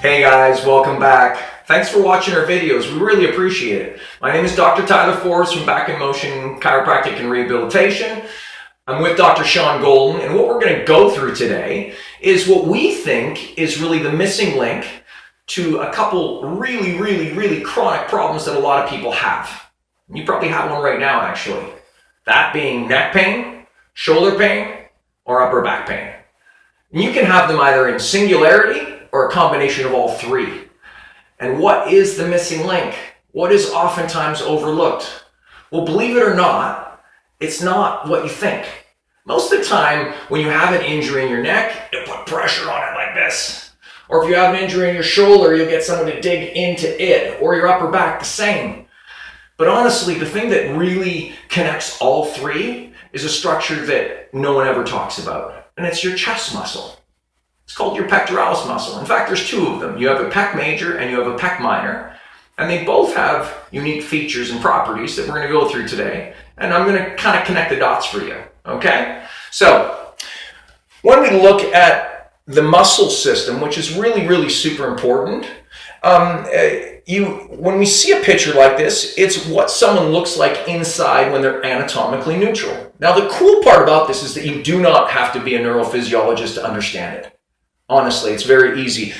Hey guys, welcome back. Thanks for watching our videos. We really appreciate it. My name is Dr. Tyler Forbes from Back in Motion Chiropractic and Rehabilitation. I'm with Dr. Sean Golden, and what we're going to go through today is what we think is really the missing link to a couple really chronic problems that a lot of people have. You probably have one right now, actually. That being neck pain, shoulder pain, or upper back pain. And you can have them either in singularity or a combination of all three. And what is the missing link? What is oftentimes overlooked? Well, believe it or not, it's not what you think. Most of the time, when you have an injury in your neck, you put pressure on it like this. Or if you have an injury in your shoulder, you'll get someone to dig into it, or your upper back, the same. But honestly, the thing that really connects all three is a structure that no one ever talks about, and it's your chest muscle. It's called your pectoralis muscle. In fact, there's two of them. You have a pec major and you have a pec minor, and they both have unique features and properties that we're going to go through today, and I'm going to kind of connect the dots for you, okay? So, when we look at the muscle system, which is really super important, when we see a picture like this, it's what someone looks like inside when they're anatomically neutral. Now, the cool part about this is that you do not have to be a neurophysiologist to understand it. Honestly, it's very easy.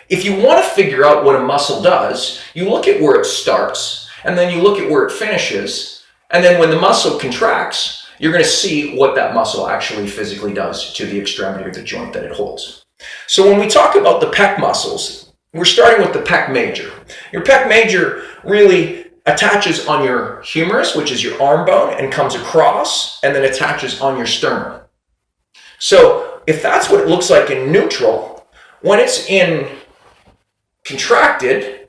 If you want to figure out what a muscle does, you look at where it starts, and then you look at where it finishes, and then when the muscle contracts, you're going to see what that muscle actually physically does to the extremity or the joint that it holds. So when we talk about the pec muscles, we're starting with the pec major. Your pec major really attaches on your humerus, which is your arm bone, and comes across, and then attaches on your sternum. So if that's what it looks like in neutral, when it's in contracted,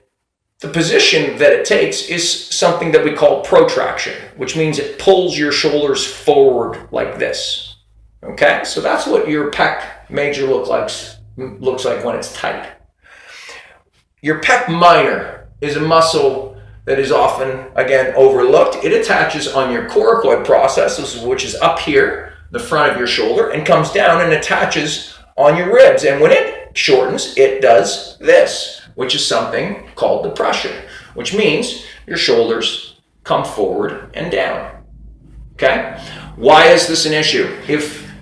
the position that it takes is something that we call protraction, which means it pulls your shoulders forward like this. Okay, so that's what your pec major looks like when it's tight. Your pec minor is a muscle that is often, again, overlooked. It attaches on your coracoid process, which is up here, the front of your shoulder, and comes down and attaches on your ribs. And when it shortens, it does this, which is something called depression, which means your shoulders come forward and down. Okay? Why is this an issue?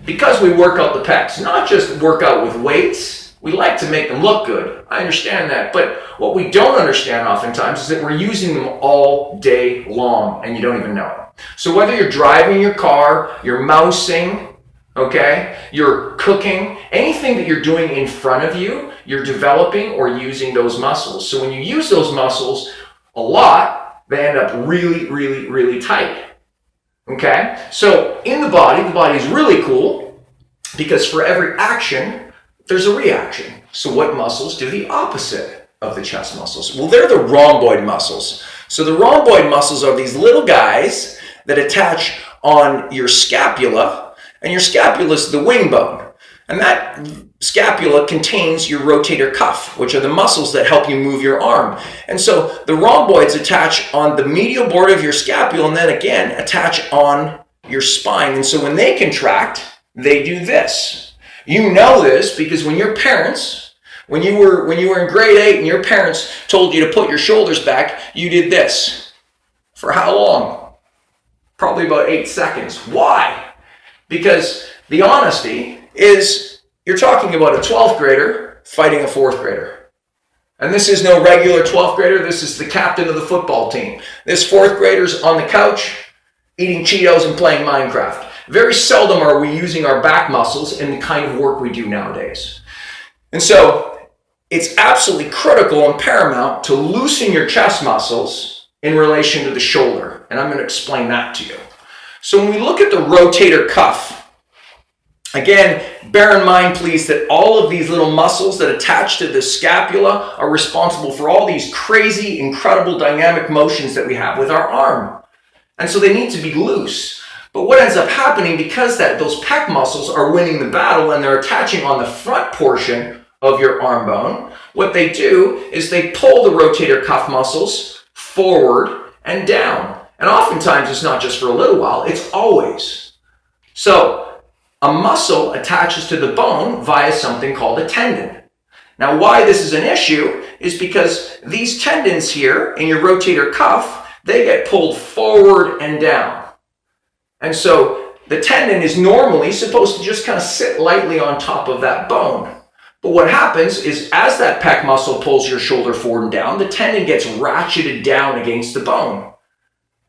Because we work out the pecs, not just work out with weights, we like to make them look good. I understand that. But what we don't understand oftentimes is that we're using them all day long and you don't even know it. So whether you're driving your car, you're mousing, okay, you're cooking, anything that you're doing in front of you, you're developing or using those muscles. So when you use those muscles a lot, they end up really tight. Okay? So in the body is really cool because for every action, there's a reaction. So what muscles do the opposite of the chest muscles? Well, they're the rhomboid muscles. So the rhomboid muscles are these little guys that attach on your scapula, and your scapula is the wing bone. And that scapula contains your rotator cuff, which are the muscles that help you move your arm. And so the rhomboids attach on the medial border of your scapula and then again attach on your spine. And so when they contract, they do this. You know this because when your parents, when you were in grade 8 and your parents told you to put your shoulders back, you did this. For how long? Probably about 8 seconds. Why? Because the honesty is you're talking about a 12th grader fighting a 4th grader. And this is no regular 12th grader. This is the captain of the football team. This 4th grader's on the couch eating Cheetos and playing Minecraft. Very seldom are we using our back muscles in the kind of work we do nowadays. And so it's absolutely critical and paramount to loosen your chest muscles in relation to the shoulder. And I'm going to explain that to you. So when we look at the rotator cuff, again, bear in mind, please, that all of these little muscles that attach to the scapula are responsible for all these crazy, incredible dynamic motions that we have with our arm. And so they need to be loose. But what ends up happening, because those pec muscles are winning the battle and they're attaching on the front portion of your arm bone, what they do is they pull the rotator cuff muscles forward and down. And oftentimes it's not just for a little while, it's always. So a muscle attaches to the bone via something called a tendon. Now, why this is an issue is because these tendons here in your rotator cuff, they get pulled forward and down. And so the tendon is normally supposed to just kind of sit lightly on top of that bone. But what happens is as that pec muscle pulls your shoulder forward and down, the tendon gets ratcheted down against the bone.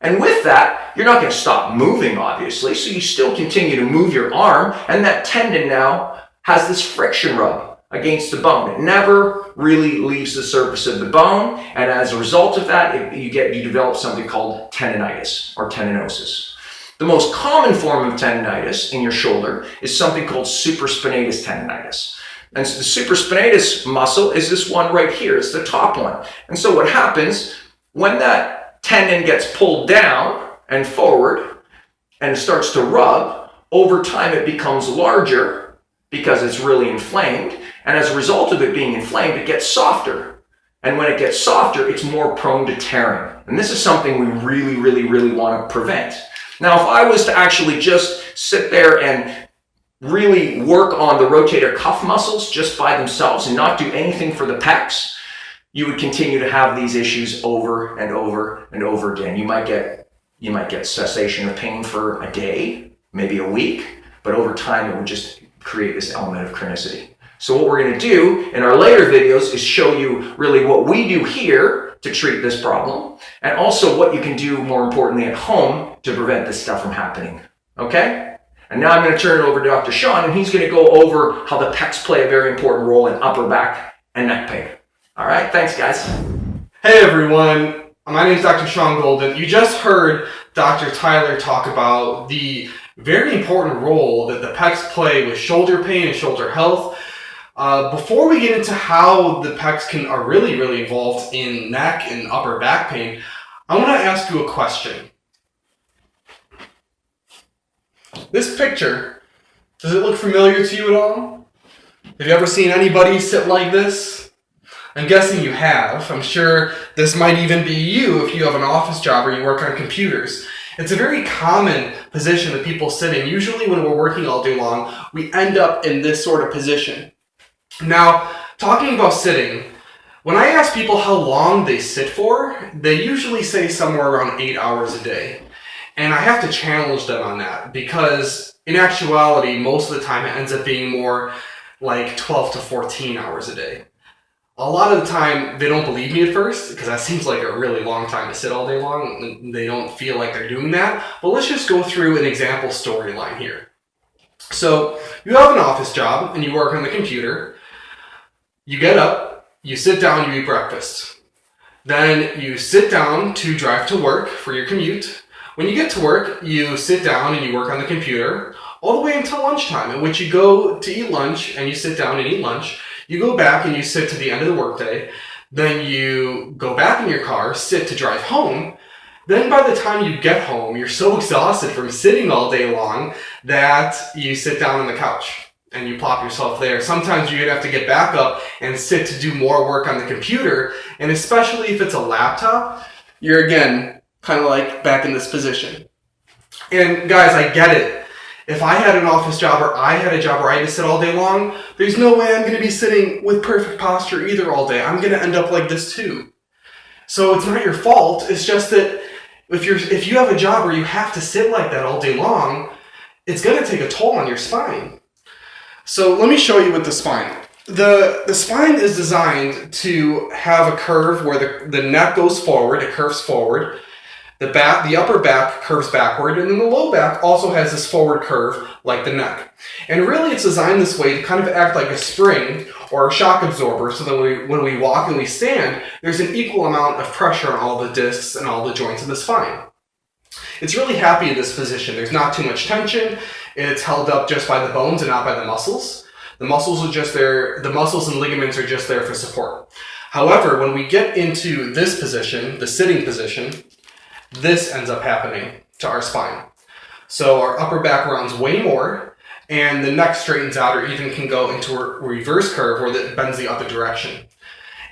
And with that, you're not going to stop moving, obviously, so you still continue to move your arm, and that tendon now has this friction rub against the bone. It never really leaves the surface of the bone, and as a result of that, you develop something called tendonitis or tendinosis. The most common form of tendonitis in your shoulder is something called supraspinatus tendonitis. And so the supraspinatus muscle is this one right here. It's the top one. And so what happens when that tendon gets pulled down and forward and starts to rub, over time it becomes larger because it's really inflamed. And as a result of it being inflamed, it gets softer. And when it gets softer, it's more prone to tearing. And this is something we really, really, really want to prevent. Now, if I was to actually just sit there and really work on the rotator cuff muscles just by themselves and not do anything for the pecs, you would continue to have these issues over and over and over again. You might get cessation of pain for a day, maybe a week, but over time it would just create this element of chronicity. So what we're going to do in our later videos is show you really what we do here to treat this problem, and also what you can do more importantly at home to prevent this stuff from happening. Okay? And now I'm going to turn it over to Dr. Sean, and he's going to go over how the pecs play a very important role in upper back and neck pain. All right, thanks guys. Hey everyone, my name is Dr. Sean Golden. You just heard Dr. Tyler talk about the very important role that the pecs play with shoulder pain and shoulder health. Before we get into how the pecs are really, really involved in neck and upper back pain, I want to ask you a question. This picture, does it look familiar to you at all? Have you ever seen anybody sit like this? I'm guessing you have. I'm sure this might even be you if you have an office job or you work on computers. It's a very common position that people sit in. Usually when we're working all day long, we end up in this sort of position. Now, talking about sitting, when I ask people how long they sit for, they usually say somewhere around 8 hours a day. And I have to challenge them on that because in actuality, most of the time it ends up being more like 12 to 14 hours a day. A lot of the time they don't believe me at first because that seems like a really long time to sit all day long. They don't feel like they're doing that. But let's just go through an example storyline here. So you have an office job and you work on the computer. You get up, you sit down, you eat breakfast. Then you sit down to drive to work for your commute. When you get to work, you sit down and you work on the computer all the way until lunchtime, in which you go to eat lunch and you sit down and eat lunch. You go back and you sit to the end of the workday. Then you go back in your car, sit to drive home. Then by the time you get home, you're so exhausted from sitting all day long that you sit down on the couch and you plop yourself there. Sometimes you're gonna have to get back up and sit to do more work on the computer. And especially if it's a laptop, you're again kind of like back in this position. And guys, I get it. If I had an office job or I had a job where I had to sit all day long, there's no way I'm going to be sitting with perfect posture either all day. I'm going to end up like this too. So it's not your fault. It's just that if you have a job where you have to sit like that all day long, it's going to take a toll on your spine. So let me show you with the spine. The spine is designed to have a curve where the neck goes forward, it curves forward. The upper back curves backward, and then the low back also has this forward curve like the neck. And really it's designed this way to kind of act like a spring or a shock absorber, so that when we walk and we stand, there's an equal amount of pressure on all the discs and all the joints in the spine. It's really happy in this position. There's not too much tension. It's held up just by the bones and not by the muscles. The muscles are just there, the muscles and ligaments are just there for support. However, when we get into this position, the sitting position, this ends up happening to our spine. So our upper back rounds way more, and the neck straightens out or even can go into a reverse curve where it bends the other direction.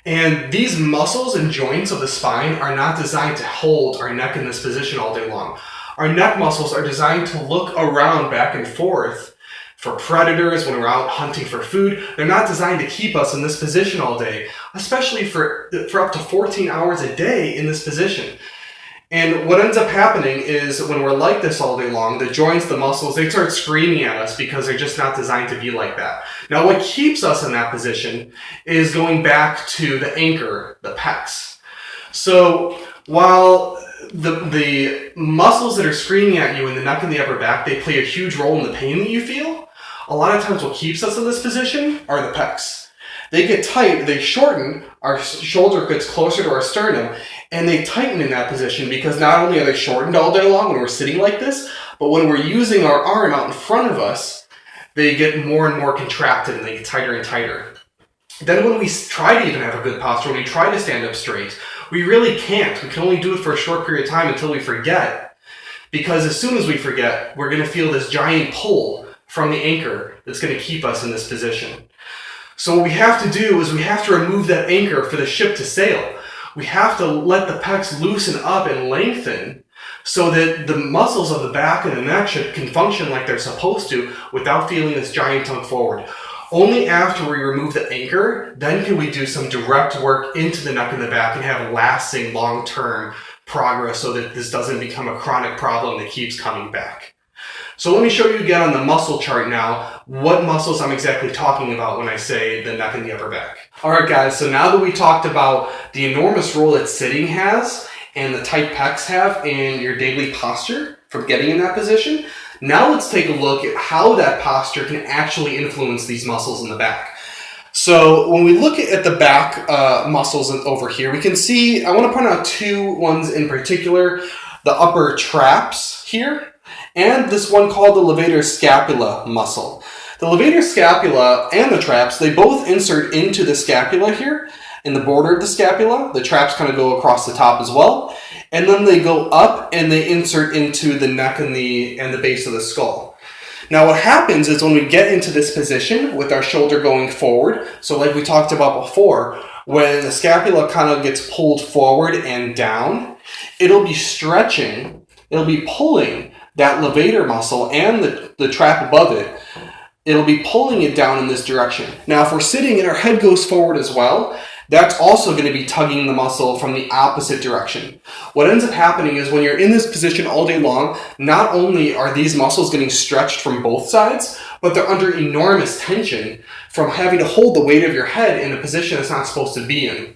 And these muscles and joints of the spine are not designed to hold our neck in this position all day long. Our neck muscles are designed to look around back and forth for predators, when we're out hunting for food. They're not designed to keep us in this position all day, especially for up to 14 hours a day in this position. And what ends up happening is when we're like this all day long, the joints, the muscles, they start screaming at us because they're just not designed to be like that. Now, what keeps us in that position is going back to the anchor, the pecs. So while the muscles that are screaming at you in the neck and the upper back, they play a huge role in the pain that you feel, a lot of times what keeps us in this position are the pecs. They get tight, they shorten, our shoulder gets closer to our sternum, and they tighten in that position because not only are they shortened all day long when we're sitting like this, but when we're using our arm out in front of us, they get more and more contracted and they get tighter and tighter. Then when we try to even have a good posture, when we try to stand up straight, we really can't. We can only do it for a short period of time until we forget. Because as soon as we forget, we're going to feel this giant pull from the anchor that's going to keep us in this position. So what we have to do is we have to remove that anchor for the ship to sail. We have to let the pecs loosen up and lengthen so that the muscles of the back and the neck can function like they're supposed to without feeling this giant tug forward. Only after we remove the anchor, then can we do some direct work into the neck and the back and have lasting long-term progress so that this doesn't become a chronic problem that keeps coming back. So let me show you again on the muscle chart now what muscles I'm exactly talking about when I say the neck and the upper back. Alright guys, so now that we talked about the enormous role that sitting has and the tight pecs have in your daily posture from getting in that position, now let's take a look at how that posture can actually influence these muscles in the back. So when we look at the back muscles over here, we can see, I want to point out two ones in particular, the upper traps here, and this one called the levator scapula muscle. The levator scapula and the traps, they both insert into the scapula here, in the border of the scapula. The traps kind of go across the top as well. And then they go up and they insert into the neck and the base of the skull. Now what happens is when we get into this position with our shoulder going forward, so like we talked about before, when the scapula kind of gets pulled forward and down, it'll be stretching, it'll be pulling that levator muscle and the trap above it, it'll be pulling it down in this direction. Now, if we're sitting and our head goes forward as well, that's also going to be tugging the muscle from the opposite direction. What ends up happening is when you're in this position all day long, not only are these muscles getting stretched from both sides, but they're under enormous tension from having to hold the weight of your head in a position it's not supposed to be in.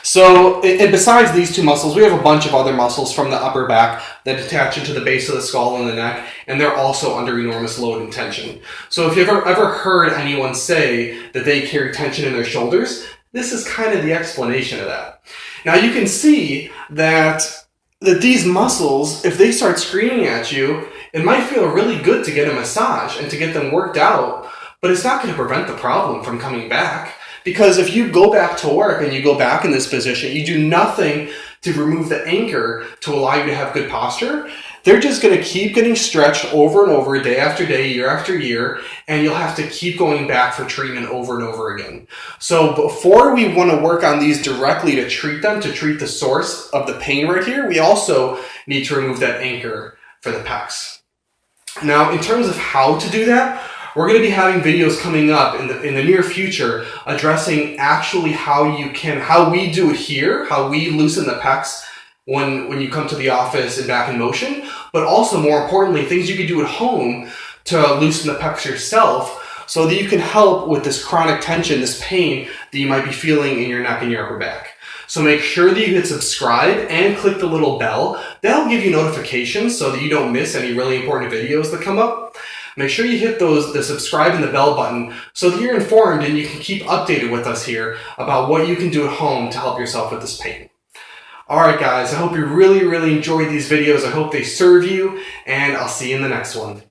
So, and besides these two muscles, we have a bunch of other muscles from the upper back that attach into the base of the skull and the neck, and they're also under enormous load and tension. So if you've ever heard anyone say that they carry tension in their shoulders, this is kind of the explanation of that. Now you can see that these muscles, if they start screaming at you, it might feel really good to get a massage and to get them worked out, but it's not going to prevent the problem from coming back. Because if you go back to work and you go back in this position, you do nothing to remove the anchor to allow you to have good posture, they're just going to keep getting stretched over and over, day after day, year after year, and you'll have to keep going back for treatment over and over again. So before we want to work on these directly to treat them, to treat the source of the pain right here, we also need to remove that anchor for the pecs. Now, in terms of how to do that, we're going to be having videos coming up in the near future addressing actually how we do it here, how we loosen the pecs when you come to the office and back in motion, but also more importantly, things you can do at home to loosen the pecs yourself so that you can help with this chronic tension, this pain that you might be feeling in your neck and your upper back. So make sure that you hit subscribe and click the little bell. That'll give you notifications so that you don't miss any really important videos that come up. Make sure you hit the subscribe and the bell button so that you're informed and you can keep updated with us here about what you can do at home to help yourself with this pain. Alright guys, I hope you really enjoyed these videos. I hope they serve you, and I'll see you in the next one.